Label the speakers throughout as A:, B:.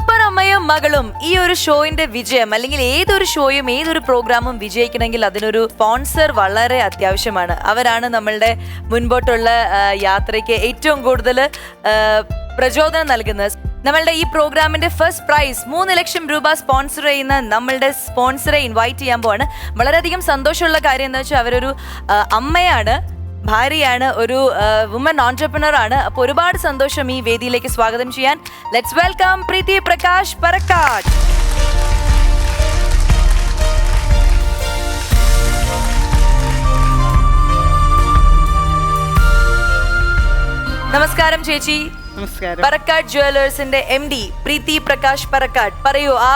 A: Super അമ്മയും മകളും ഈ ഒരു ഷോയിന്റെ വിജയം അല്ലെങ്കിൽ ഏതൊരു ഷോയും ഏതൊരു പ്രോഗ്രാമും വിജയിക്കണമെങ്കിൽ അതിനൊരു സ്പോൺസർ വളരെ അത്യാവശ്യമാണ്. അവരാണ് നമ്മളുടെ മുൻപോട്ടുള്ള യാത്രയ്ക്ക് ഏറ്റവും കൂടുതൽ പ്രചോദനം നൽകുന്നത്. നമ്മളുടെ ഈ പ്രോഗ്രാമിന്റെ ഫസ്റ്റ് പ്രൈസ് 3 ലക്ഷം രൂപ സ്പോൺസർ ചെയ്യുന്ന നമ്മളുടെ സ്പോൺസറെ ഇൻവൈറ്റ് ചെയ്യാൻ പോവാണ്. വളരെയധികം സന്തോഷമുള്ള കാര്യം എന്താ വെച്ചാൽ അവരൊരു അമ്മയാണ്, ഭാര്യയാണ്, ഒരു വുമൻ ഓൺട്രപ്രണർ ആണ്. അപ്പോൾ ഒരുപാട് സന്തോഷം ഈ വേദിയിലേക്ക് സ്വാഗതം ചെയ്യാൻ. ലെറ്റ്സ് വെൽക്കം പ്രീതി പ്രകാശ് പറക്കാട്. നമസ്കാരം ചേച്ചി. പറക്കാട് ജുവലേഴ്സിന്റെ MD പ്രീതി പ്രകാശ് പറക്കാട്, പറയൂ ആ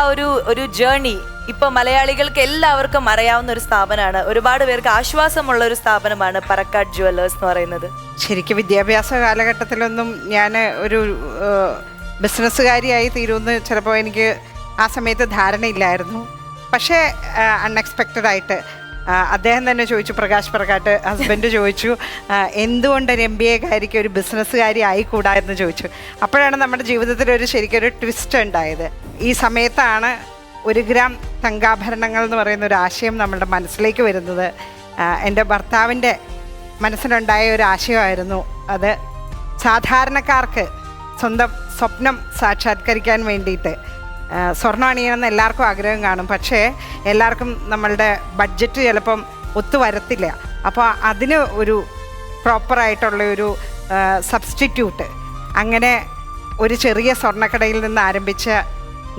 A: ഒരു ജേർണി. ഇപ്പൊ മലയാളികൾക്ക് എല്ലാവർക്കും അറിയാവുന്ന ഒരു സ്ഥാപനമാണ്, ഒരുപാട് പേർക്ക് ആശ്വാസമുള്ള ഒരു സ്ഥാപനമാണ് പറക്കാട് ജുവലേഴ്സ് എന്ന് പറയുന്നത്.
B: ശരിക്കും വിദ്യാഭ്യാസ കാലഘട്ടത്തിലൊന്നും ഞാൻ ഒരു ബിസിനസ്സുകാരിയായി തീരുമെന്ന് ചിലപ്പോൾ എനിക്ക് ആ സമയത്ത് ധാരണയില്ലായിരുന്നു. പക്ഷേ അൺഎക്സ്പെക്റ്റഡ് ആയിട്ട് അദ്ദേഹം തന്നെ ചോദിച്ചു, പ്രകാശ് പറക്കാട്ട് ഹസ്ബൻഡ് ചോദിച്ചു, എന്തുകൊണ്ട് ഒരു MBA കാരിക്ക് ഒരു ബിസിനസ്സുകാരി ആയിക്കൂടാ എന്ന് ചോദിച്ചു. അപ്പോഴാണ് നമ്മുടെ ജീവിതത്തിൽ ശരിക്കൊരു ട്വിസ്റ്റ് ഉണ്ടായത്. ഈ സമയത്താണ് 1 ഗ്രാം തങ്കാഭരണങ്ങൾ എന്ന് പറയുന്ന ഒരു ആശയം നമ്മളുടെ മനസ്സിലേക്ക് വരുന്നത്. എൻ്റെ ഭർത്താവിൻ്റെ മനസ്സിലുണ്ടായ ഒരു ആശയമായിരുന്നു അത്. സാധാരണക്കാർക്ക് സ്വന്തം സ്വപ്നം സാക്ഷാത്കരിക്കാൻ വേണ്ടിയിട്ട് സ്വർണ്ണം അണിയണമെന്ന് എല്ലാവർക്കും ആഗ്രഹം കാണും, പക്ഷേ എല്ലാവർക്കും നമ്മളുടെ ബഡ്ജറ്റ് ചിലപ്പം ഒത്തുവരത്തില്ല. അപ്പോൾ അതിന് ഒരു പ്രോപ്പറായിട്ടുള്ള ഒരു സബ്സ്റ്റിറ്റ്യൂട്ട്, അങ്ങനെ ഒരു ചെറിയ സ്വർണ്ണക്കടയിൽ നിന്ന് ആരംഭിച്ച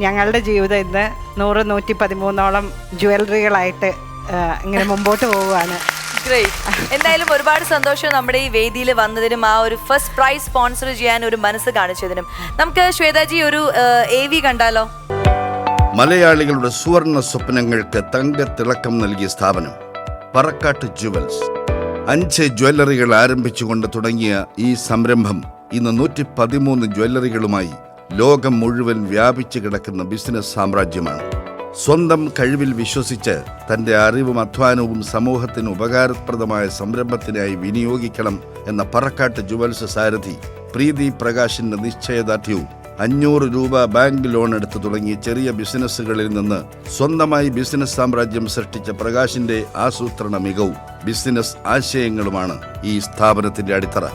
B: ഞങ്ങളുടെ ജീവിതം ഇന്ന് 100-113 ജ്വല്ലറികളായിട്ട് ഇങ്ങനെ മുമ്പോട്ട് പോവുകയാണ്.
A: എന്തായാലും ഒരുപാട് സന്തോഷം നമ്മുടെ ഈ വേദിയിൽ വന്നതിനും ആ ഒരു ഫസ്റ്റ് പ്രൈസ് സ്പോൺസർ ചെയ്യാൻ ഒരു മനസ്സ് കാണിച്ചതിനും. നമുക്ക് ശ്വേതാജി ഒരു AV കണ്ടാലോ?
C: മലയാളികളുടെ സുവർണ സ്വപ്നങ്ങൾക്ക് തങ്കത്തിളക്കം നൽകിയ സ്ഥാപനം പറക്കാട്ട് ജുവൽസ്. 5 ജ്വല്ലറികൾ ആരംഭിച്ചുകൊണ്ട് തുടങ്ങിയ ഈ സംരംഭം ഇന്ന് 113 ജ്വല്ലറികളുമായി ലോകം മുഴുവൻ വ്യാപിച്ചു കിടക്കുന്ന ബിസിനസ് സാമ്രാജ്യമാണ്. സ്വന്തം കഴിവിൽ വിശ്വസിച്ച് തൻ്റെ അറിവും അധ്വാനവും സമൂഹത്തിന് ഉപകാരപ്രദമായ സംരംഭത്തിനായി വിനിയോഗിക്കണം എന്ന പറക്കാട്ട് ജുവൽസ് സാരഥി പ്രീതി പ്രകാശിന്റെ നിശ്ചയദാർഢ്യവും 500 രൂപ ബാങ്ക് ലോൺ എടുത്ത് തുടങ്ങിയ ചെറിയ ബിസിനസ്സുകളിൽ നിന്ന് സ്വന്തമായി ബിസിനസ് സാമ്രാജ്യം സൃഷ്ടിച്ച പ്രകാശിന്റെ ആസൂത്രണ മികവും ബിസിനസ് ആശയങ്ങളുമാണ് ഈ സ്ഥാപനത്തിന്റെ അടിത്തറ.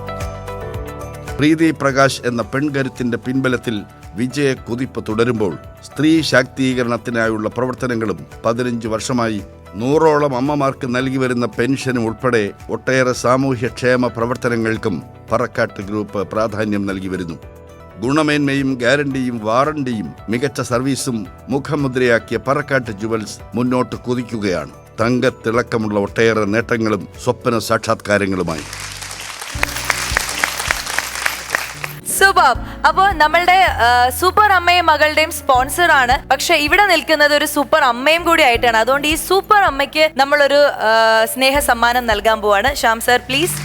C: പ്രീതി പ്രകാശ് എന്ന പെൺകരുത്തിന്റെ പിൻബലത്തിൽ വിജയ കുതിപ്പ് തുടരുമ്പോൾ സ്ത്രീ ശാക്തീകരണത്തിനായുള്ള പ്രവർത്തനങ്ങളും 15 വർഷമായി 100ഓളം അമ്മമാർക്ക് നൽകി വരുന്ന പെൻഷനും ഉൾപ്പെടെ ഒട്ടേറെ സാമൂഹ്യക്ഷേമ പ്രവർത്തനങ്ങൾക്കും പറക്കാട്ട് ഗ്രൂപ്പ് പ്രാധാന്യം നൽകി വരുന്നു. ഗുണമേന്മയും ഗ്യാരണ്ടിയും വാറണ്ടിയും മികച്ച സർവീസും മുഖമുദ്രയാക്കിയ പറക്കാട്ട് ജുവൽസ് മുന്നോട്ട് കുതിക്കുകയാണ്, തങ്കത്തിളക്കമുള്ള ഒട്ടേറെ നേട്ടങ്ങളും സ്വപ്ന സാക്ഷാത്കാരങ്ങളുമായി.
A: സൂപ്പർ. അപ്പോൾ നമ്മളുടെ സൂപ്പർ അമ്മയും മകളുടെയും സ്പോൺസർ ആണ്, പക്ഷെ ഇവിടെ നിൽക്കുന്നത് ഒരു സൂപ്പർ അമ്മയും കൂടി ആയിട്ടാണ്. അതുകൊണ്ട് ഈ സൂപ്പർ അമ്മയ്ക്ക് നമ്മളൊരു സ്നേഹ സമ്മാനം നൽകാൻ പോവാണ്. Shyam sir please.